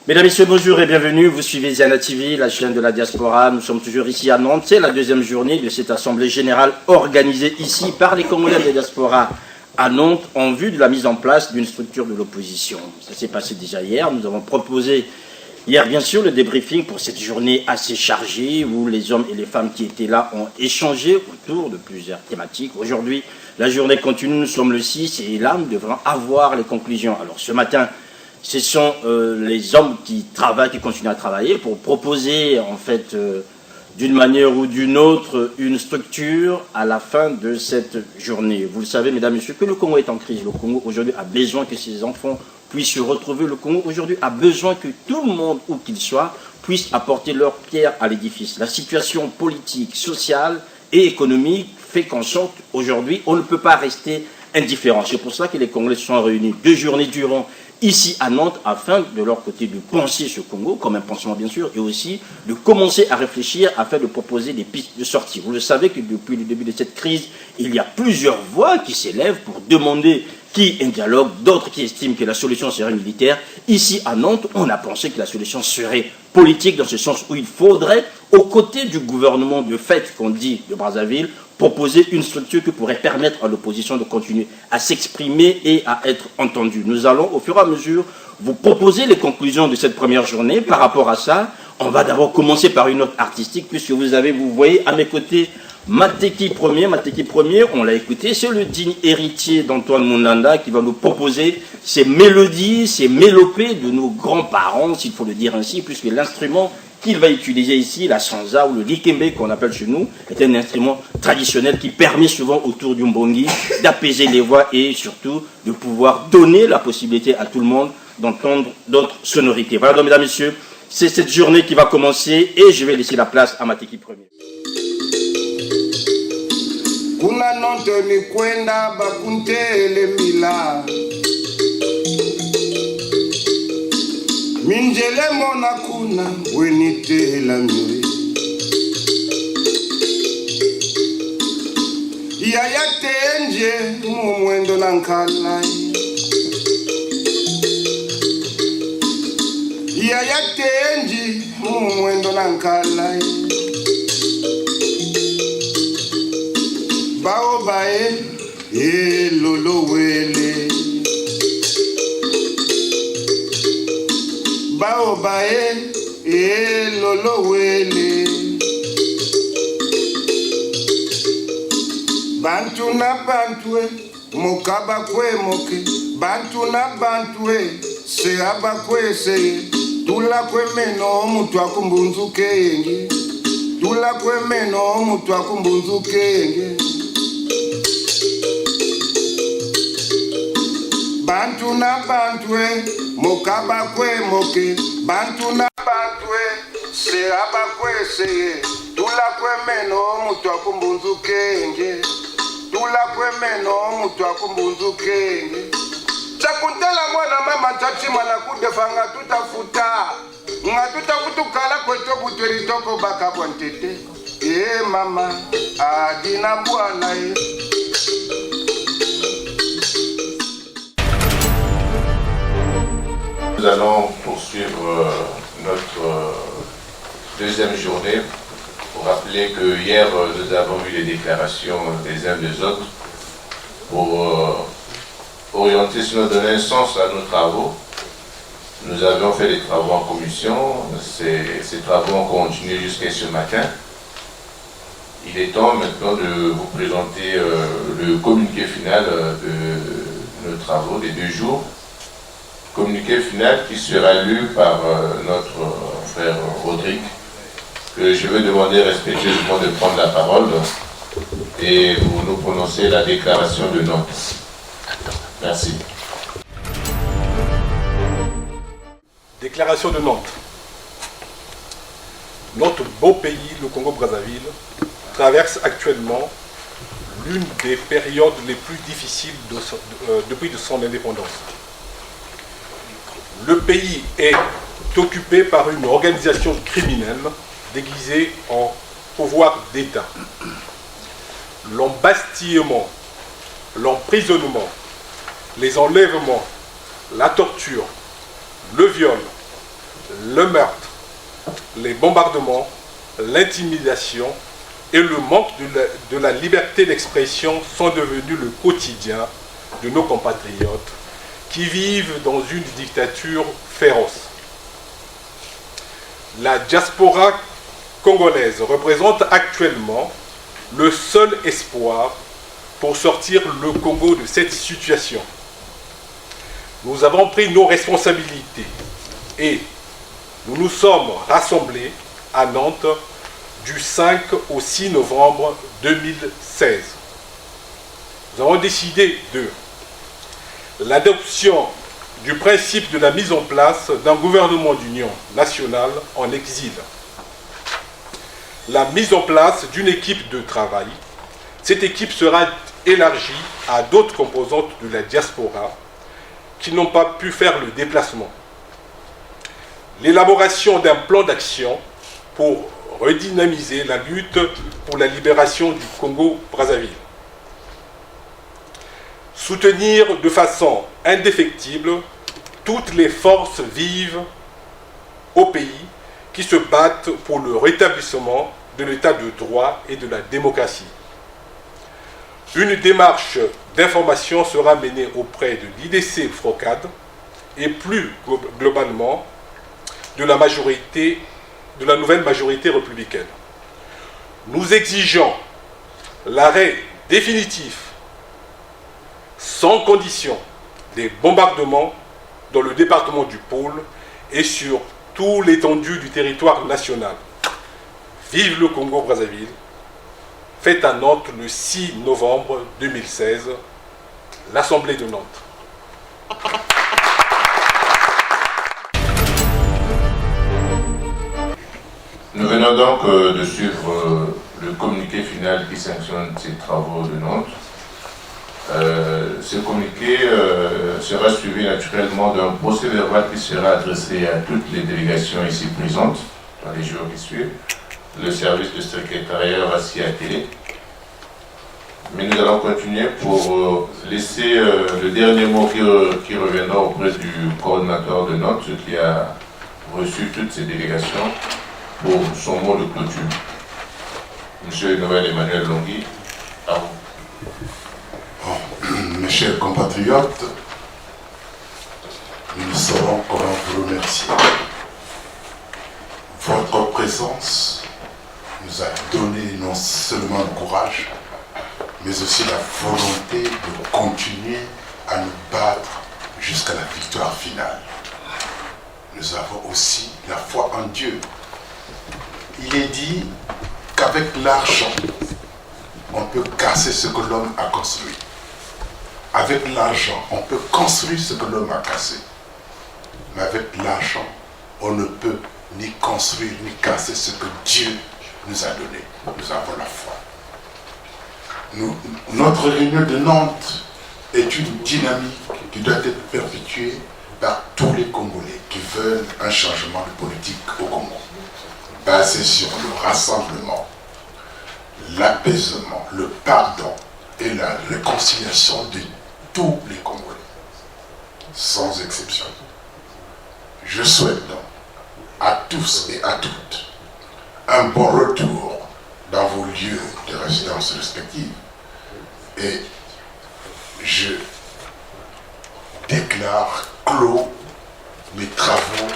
Mesdames et messieurs, bonjour et bienvenue. Vous suivez Ziana TV, la chaîne de la diaspora. Nous sommes toujours ici à Nantes. C'est la deuxième journée de cette assemblée générale organisée ici par les Congolais de la diaspora à Nantes en vue de la mise en place d'une structure de l'opposition. Ça s'est passé déjà hier. Nous avons proposé hier, bien sûr, le débriefing pour cette journée assez chargée où les hommes et les femmes qui étaient là ont échangé autour de plusieurs thématiques. Aujourd'hui, la journée continue. Nous sommes le 6 et là, nous devrons avoir les conclusions. Alors, ce matin, ce sont les hommes qui travaillent, qui continuent à travailler pour proposer, en fait, d'une manière ou d'une autre, une structure à la fin de cette journée. Vous le savez, mesdames et messieurs, que le Congo est en crise. Le Congo, aujourd'hui, a besoin que ses enfants puissent se retrouver. Le Congo, aujourd'hui, a besoin que tout le monde, où qu'il soit, puisse apporter leur pierre à l'édifice. La situation politique, sociale et économique fait qu'en sorte, aujourd'hui, on ne peut pas rester indifférent. C'est pour ça que les Congolais se sont réunis 2 journées durant ici à Nantes, afin de leur côté de penser ce Congo, comme un pansement bien sûr, et aussi de commencer à réfléchir afin de proposer des pistes de sortie. Vous le savez que depuis le début de cette crise, il y a plusieurs voix qui s'élèvent pour demander qui un dialogue, d'autres qui estiment que la solution serait militaire. Ici à Nantes, on a pensé que la solution serait politique, dans ce sens où il faudrait, aux côtés du gouvernement de fait qu'on dit de Brazzaville, proposer une structure qui pourrait permettre à l'opposition de continuer à s'exprimer et à être entendue. Nous allons au fur et à mesure vous proposer les conclusions de cette première journée. Par rapport à ça, on va d'abord commencer par une note artistique, puisque vous voyez à mes côtés Mateki Premier. Mateki Premier, on l'a écouté, c'est le digne héritier d'Antoine Mounanda qui va nous proposer ces mélodies, ces mélopées de nos grands-parents, s'il faut le dire ainsi, puisque l'instrument qu'il va utiliser ici, la sanza ou le likembe qu'on appelle chez nous, est un instrument traditionnel qui permet souvent autour du mbongi d'apaiser les voix et surtout de pouvoir donner la possibilité à tout le monde d'entendre d'autres sonorités. Voilà donc mesdames et messieurs, c'est cette journée qui va commencer et je vais laisser la place à Mateki Premier. Kuna nonte ni kwenda bakuntele mila Minjele mona kuna wenite la mire Yaya tenje mumwendo nankalai Yaya tenje mumwendo nankalai Bao bae e lolo wele Bao bae e lolo wele Bantu na bantue mokaba kwe moke Bantu na bantue se aba kwe se Tula kwe meno mutu akumbunzu kenge Tula kwe meno mutu akumbunzu kenge Bantu na bantue mokaba kwe moke Bantu na bantue se aba kwe se Tula kwe meno mutu akumbunzu kenge Tula kwe meno mutu akumbunzu kenge Chakuntela mwana mama chachima na kudefanga tutafuta Nga tutafutukala kweto butweri toko baka kwa ntete mama adina bwana Nous allons poursuivre notre deuxième journée pour rappeler que hier nous avons vu les déclarations des uns des autres pour orienter, sinon donner un sens à nos travaux. Nous avions fait des travaux en commission, ces travaux ont continué jusqu'à ce matin. Il est temps maintenant de vous présenter le communiqué final de nos travaux des 2 jours. Communiqué final qui sera lu par notre frère Rodrigue, que je vais demander respectueusement de prendre la parole et vous nous prononcez la déclaration de Nantes. Merci. Déclaration de Nantes. Notre beau pays, le Congo-Brazzaville, traverse actuellement l'une des périodes les plus difficiles depuis son indépendance. Le pays est occupé par une organisation criminelle déguisée en pouvoir d'État. L'embastillement, l'emprisonnement, les enlèvements, la torture, le viol, le meurtre, les bombardements, l'intimidation et le manque de la liberté d'expression sont devenus le quotidien de nos compatriotes qui vivent dans une dictature féroce. La diaspora congolaise représente actuellement le seul espoir pour sortir le Congo de cette situation. Nous avons pris nos responsabilités et nous nous sommes rassemblés à Nantes du 5 au 6 novembre 2016. Nous avons décidé de l'adoption du principe de la mise en place d'un gouvernement d'union nationale en exil, la mise en place d'une équipe de travail. Cette équipe sera élargie à d'autres composantes de la diaspora qui n'ont pas pu faire le déplacement. L'élaboration d'un plan d'action pour redynamiser la lutte pour la libération du Congo-Brazzaville. Soutenir de façon indéfectible toutes les forces vives au pays qui se battent pour le rétablissement de l'état de droit et de la démocratie. Une démarche d'information sera menée auprès de l'IDC FROCAD et plus globalement de la nouvelle majorité républicaine. Nous exigeons l'arrêt définitif, sans condition, des bombardements dans le département du Pôle et sur tout l'étendue du territoire national. Vive le Congo-Brazzaville. Fête à Nantes le 6 novembre 2016, l'Assemblée de Nantes. Nous venons donc de suivre le communiqué final qui sanctionne ces travaux de Nantes. Ce communiqué sera suivi naturellement d'un procès-verbal qui sera adressé à toutes les délégations ici présentes dans les jours qui suivent. Le service de secrétariat assis à télé. Mais nous allons continuer pour laisser le dernier mot qui reviendra auprès du coordinateur de Nantes, qui a reçu toutes ces délégations, pour son mot de clôture. Monsieur Noël Emmanuel Longui, à vous. Mes chers compatriotes, nous ne saurons comment vous remercier. Votre présence nous a donné non seulement le courage, mais aussi la volonté de continuer à nous battre jusqu'à la victoire finale. Nous avons aussi la foi en Dieu. Il est dit qu'avec l'argent, on peut casser ce que l'homme a construit. Avec l'argent, on peut construire ce que l'homme a cassé. Mais avec l'argent, on ne peut ni construire ni casser ce que Dieu nous a donné. Nous avons la foi. Notre réunion de Nantes est une dynamique qui doit être perpétuée par tous les Congolais qui veulent un changement de politique au Congo, basé sur le rassemblement, l'apaisement, le pardon et la réconciliation de tous les Congolais, sans exception. Je souhaite donc à tous et à toutes un bon retour dans vos lieux de résidence respectifs et je déclare clos les travaux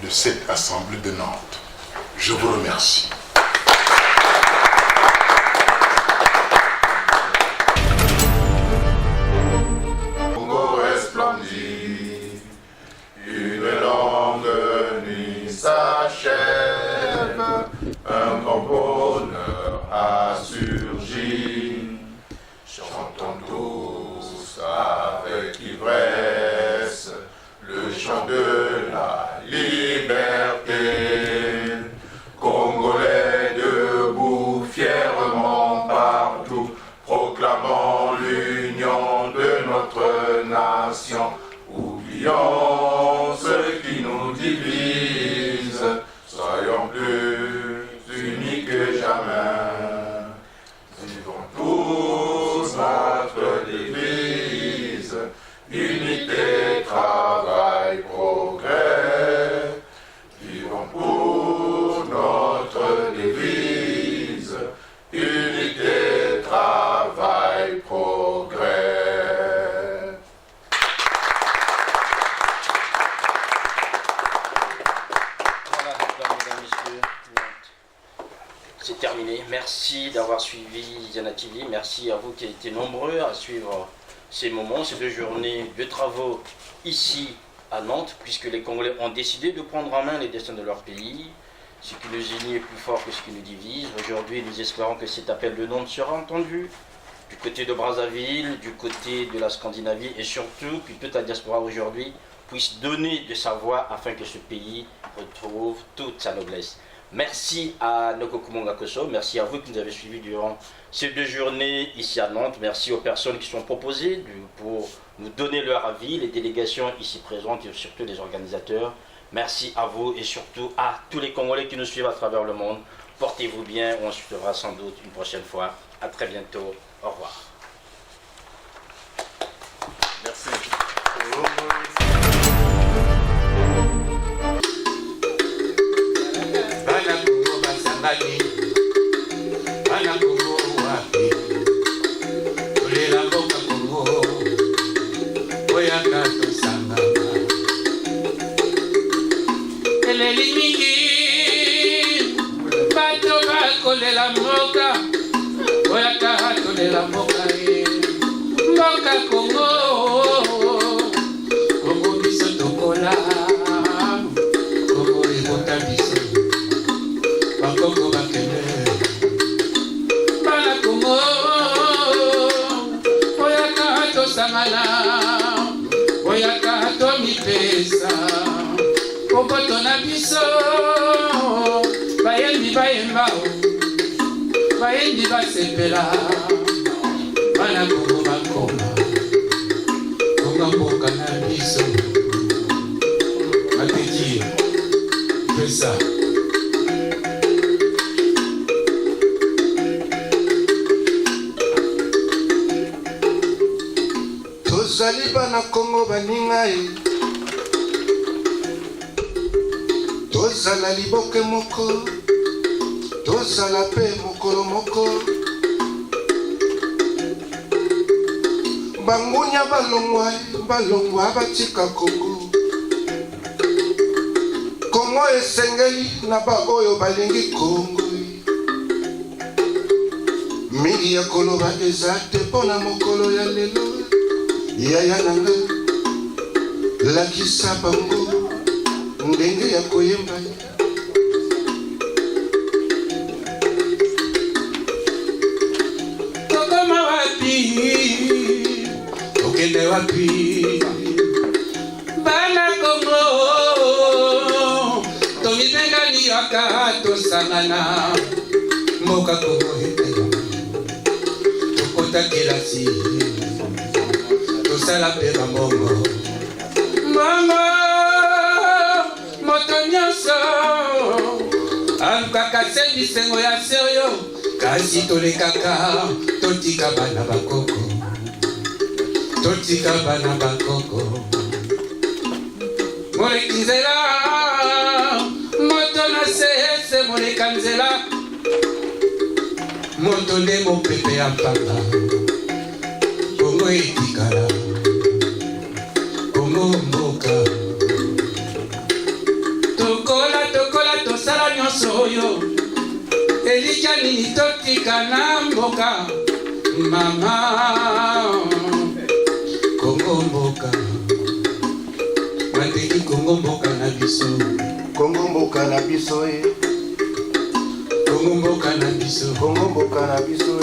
de cette assemblée de Nantes. Je vous remercie. Congo resplendit, une longue nuit s'achève, un grand bonheur a surgi. Chantons tous avec ivresse le chant de la liberté. Congolais debout fièrement partout, proclamant l'union de notre nation. Oublions ce qui nous divise, soyons plus unis que jamais. Vivons tous notre devise, unité, travail, progrès. terminé. Merci d'avoir suivi Zyana TV. Merci à vous qui avez été nombreux à suivre ces moments, ces 2 journées de travaux ici à Nantes, puisque les Congolais ont décidé de prendre en main les destins de leur pays. Ce qui nous unit est plus fort que ce qui nous divise. Aujourd'hui, nous espérons que cet appel de Nantes sera entendu du côté de Brazzaville, du côté de la Scandinavie, et surtout que toute la diaspora aujourd'hui puisse donner de sa voix afin que ce pays retrouve toute sa noblesse. Merci à Noko Kumonga Koso, merci à vous qui nous avez suivis durant ces 2 journées ici à Nantes. Merci aux personnes qui sont proposées pour nous donner leur avis, les délégations ici présentes et surtout les organisateurs. Merci à vous et surtout à tous les Congolais qui nous suivent à travers le monde. Portez-vous bien, on se retrouvera sans doute une prochaine fois. À très bientôt, au revoir. Merci. Bana Kongo wapi Tulela mboka Kongo Oyaka tosangama Eleli mingi Bato bakolela mboka Oyaka tolela mboka Mboka Kongo Kongo biso tokola Kongo ebota biso Kongo bakele Bana Kongo Oyaka tosangana Oyaka tomipesa Kokoto na biso Bayendi bayemba Bayendi basepela Bana Kongo bakoma Kongo mboka na biso Mateki Pesa tozali bana Kongo baningai tozala liboke moko tozala pe mokolo moko bangunya balongwa batika Kongo Kongo esengeli na baoyo balingi Kongo mingi ya koloba eza te mpona mokolo ya lelo yaya nanga lakisa bango ndenge ya koyemba tokoma wapi tokende wapi bana Kongo tomipengani yaka tosangana mboka Kongo epeya tokota kelasi tosala pera mbongo moto nyonso alukaka se bisengo ya se oyo kasi tolekaka totika bana bakoko moleki nzela moto na se moleka nzela moto nde mopepe ya mpanga Kongo etikala Kongo mboka tokola tosala nyonso oyo elika nini totika na mboka mama Kongo mboka mateki Kongo mboka na biso Kongo mboka na biso Kongo mboka na biso Kongo mboka na biso